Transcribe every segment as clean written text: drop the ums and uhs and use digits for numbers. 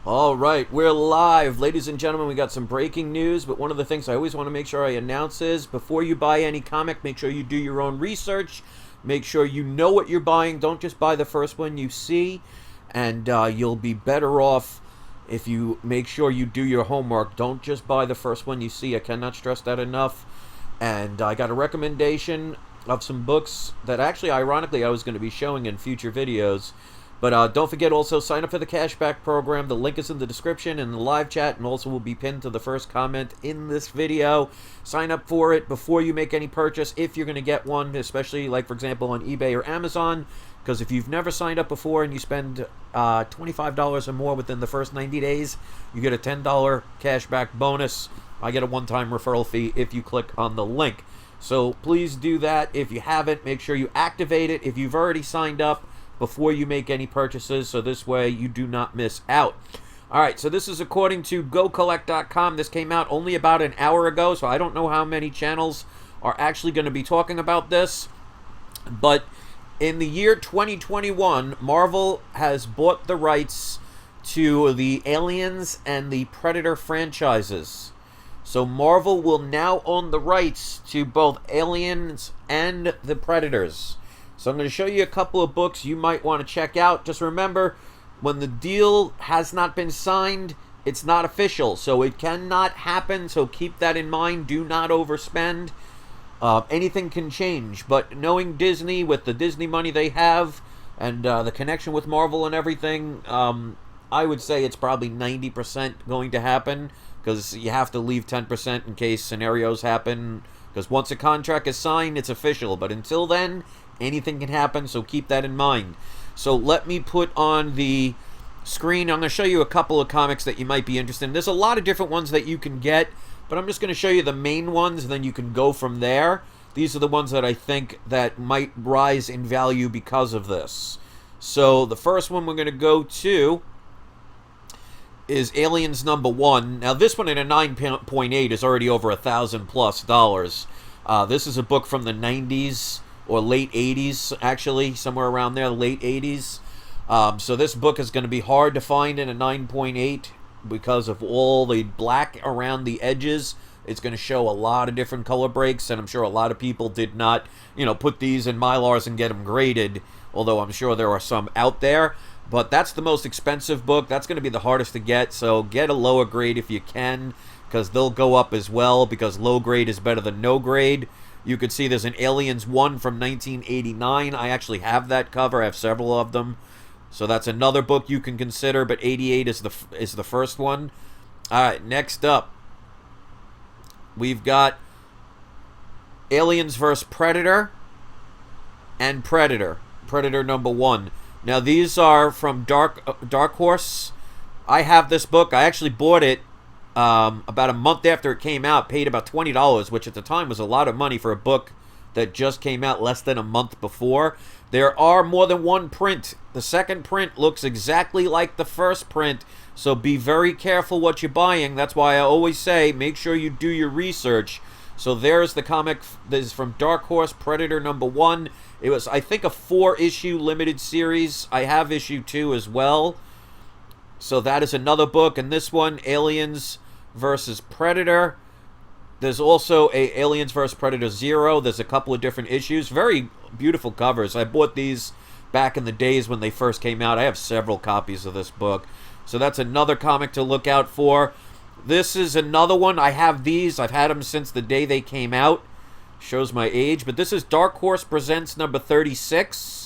All right, we're live. Ladies and gentlemen, we got some breaking news, but one of the things I always want to make sure I announce is before you buy any comic, make sure you do your own research. Make sure you know what you're buying. Don't just buy the first one you see, and you'll be better off if you make sure you do your homework. Don't just buy the first one you see. I cannot stress that enough. And I got a recommendation of some books that actually, ironically, I was going to be showing in future videos. But don't forget, also sign up for the cashback program. The link is in the description and the live chat, and also will be pinned to the first comment in this video. Sign up for it before you make any purchase if you're going to get one, especially like, for example, on eBay or Amazon. Because if you've never signed up before and you spend $25 or more within the first 90 days, you get a $10 cashback bonus. I get a one-time referral fee if you click on the link. So please do that. If you haven't, make sure you activate it. If you've already signed up, before you make any purchases, so this way you do not miss out. Alright, so this is according to GoCollect.com. This came out only about an hour ago, so I don't know how many channels are actually going to be talking about this. But in the year 2021, Marvel has bought the rights to the Aliens and the Predator franchises. So Marvel will now own the rights to both Aliens and the Predators. So I'm going to show you a couple of books you might want to check out. Just remember, when the deal has not been signed, it's not official. So it cannot happen, so keep that in mind. Do not overspend. Anything can change. But knowing Disney, with the Disney money they have, and the connection with Marvel and everything, I would say it's probably 90% going to happen. Because you have to leave 10% in case scenarios happen. Because once a contract is signed, it's official. But until then, anything can happen, so keep that in mind. So let me put on the screen. I'm going to show you a couple of comics that you might be interested in. There's a lot of different ones that you can get, but I'm just going to show you the main ones, and then you can go from there. These are the ones that I think that might rise in value because of this. So the first one we're going to go to is Aliens #1. Now this one at a 9.8 is already over $1,000+. This is a book from the 90s. Or late 80s, actually, somewhere around there, late 80s. So this book is going to be hard to find in a 9.8 because of all the black around the edges. It's going to show a lot of different color breaks, and I'm sure a lot of people did not, put these in Mylars and get them graded, although I'm sure there are some out there. But that's the most expensive book. That's going to be the hardest to get, so get a lower grade if you can, because they'll go up as well, because low grade is better than no grade. You could see there's an Aliens 1 from 1989. I actually have that cover. I have several of them. So that's another book you can consider, but 88 is the first one. All right, next up, we've got Aliens vs. Predator and Predator. Predator #1. Now, these are from Dark Horse. I have this book. I actually bought it about a month after it came out, paid about $20, which at the time was a lot of money for a book that just came out less than a month before. There are more than one print. The second print looks exactly like the first print, so be very careful what you're buying. That's why I always say make sure you do your research. So there's the comic. This is from Dark Horse, Predator #1. It was, I think, a 4-issue limited series. I have issue 2 as well. So that is another book. And this one, Aliens vs. Predator. There's also a Aliens vs. Predator 0. There's a couple of different issues. Very beautiful covers. I bought these back in the days when they first came out. I have several copies of this book. So that's another comic to look out for. This is another one. I have these. I've had them since the day they came out. Shows my age. But this is Dark Horse Presents number 36.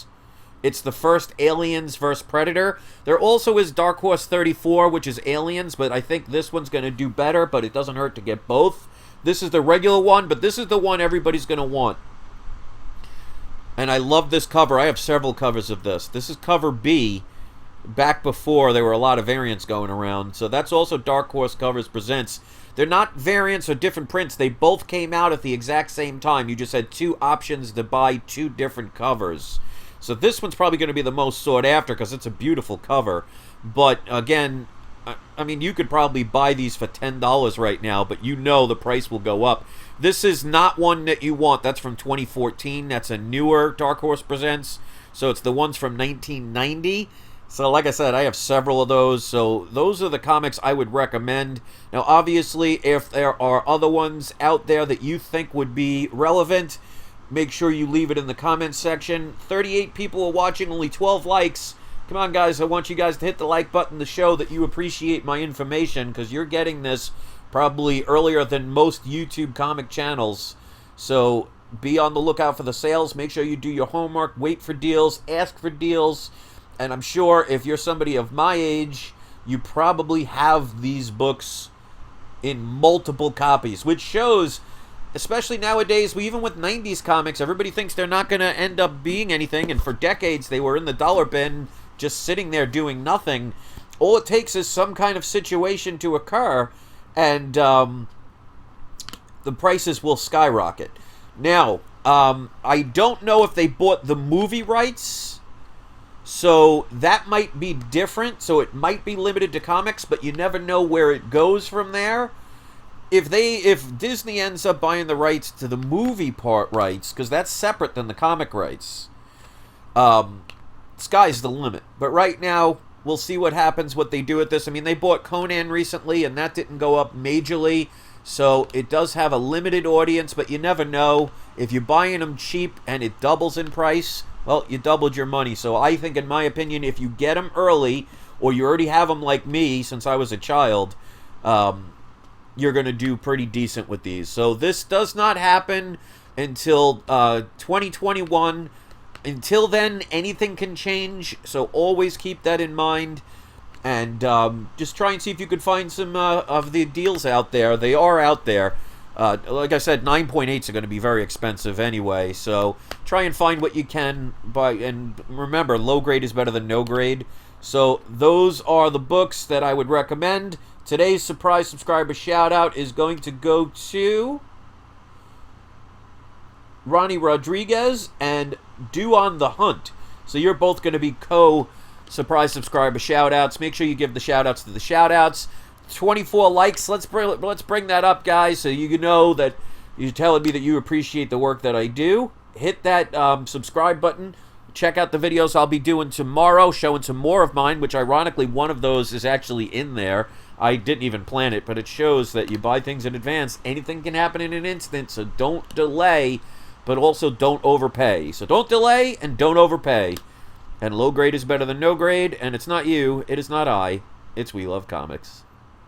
It's the first Aliens vs. Predator. There also is Dark Horse 34, which is Aliens, but I think this one's going to do better, but it doesn't hurt to get both. This is the regular one, but this is the one everybody's going to want. And I love this cover. I have several covers of this. This is cover B, back before there were a lot of variants going around. So that's also Dark Horse Covers Presents. They're not variants or different prints. They both came out at the exact same time. You just had two options to buy two different covers. So this one's probably going to be the most sought after because it's a beautiful cover. But again, I mean, you could probably buy these for $10 right now, but you know the price will go up. This is not one that you want. That's from 2014. That's a newer Dark Horse Presents. So it's the ones from 1990. So, like I said, I have several of those. So, those are the comics I would recommend. Now, obviously, if there are other ones out there that you think would be relevant, make sure you leave it in the comments section. 38 people are watching, only 12 likes. Come on, guys. I want you guys to hit the like button to show that you appreciate my information, because you're getting this probably earlier than most YouTube comic channels. So, be on the lookout for the sales. Make sure you do your homework. Wait for deals. Ask for deals. And I'm sure if you're somebody of my age, you probably have these books in multiple copies, which shows, especially nowadays, even with 90s comics, everybody thinks they're not going to end up being anything. And for decades, they were in the dollar bin, just sitting there doing nothing. All it takes is some kind of situation to occur, and the prices will skyrocket. Now, I don't know if they bought the movie rights, so that might be different. So it might be limited to comics, but you never know where it goes from there. If Disney ends up buying the rights to the movie part rights, because that's separate than the comic rights, sky's the limit. But right now, we'll see what happens, what they do with this. I mean, they bought Conan recently, and that didn't go up majorly. So it does have a limited audience, but you never know. If you're buying them cheap and it doubles in price, well, you doubled your money. So I think, in my opinion, if you get them early, or you already have them like me since I was a child, you're going to do pretty decent with these. So this does not happen until 2021. Until then, anything can change, so always keep that in mind. And just try and see if you could find some of the deals out there. They are out there. Like I said, 9.8s are going to be very expensive anyway, so try and find what you can. And remember, low grade is better than no grade. So those are the books that I would recommend. Today's surprise subscriber shout out is going to go to Ronnie Rodriguez and Do on the Hunt. So you're both going to be surprise subscriber shout outs. Make sure you give the shout outs to the shout outs. 24 likes. Let's bring that up, guys, so you know that you're telling me that you appreciate the work that I do. Hit that subscribe button. Check out the videos I'll be doing tomorrow, showing some more of mine, which ironically one of those is actually in there. I didn't even plan it, but it shows that you buy things in advance. Anything can happen in an instant, so don't delay, but also don't overpay. So don't delay and don't overpay. And low grade is better than no grade, and it's not you, it is not I, it's We Love Comics.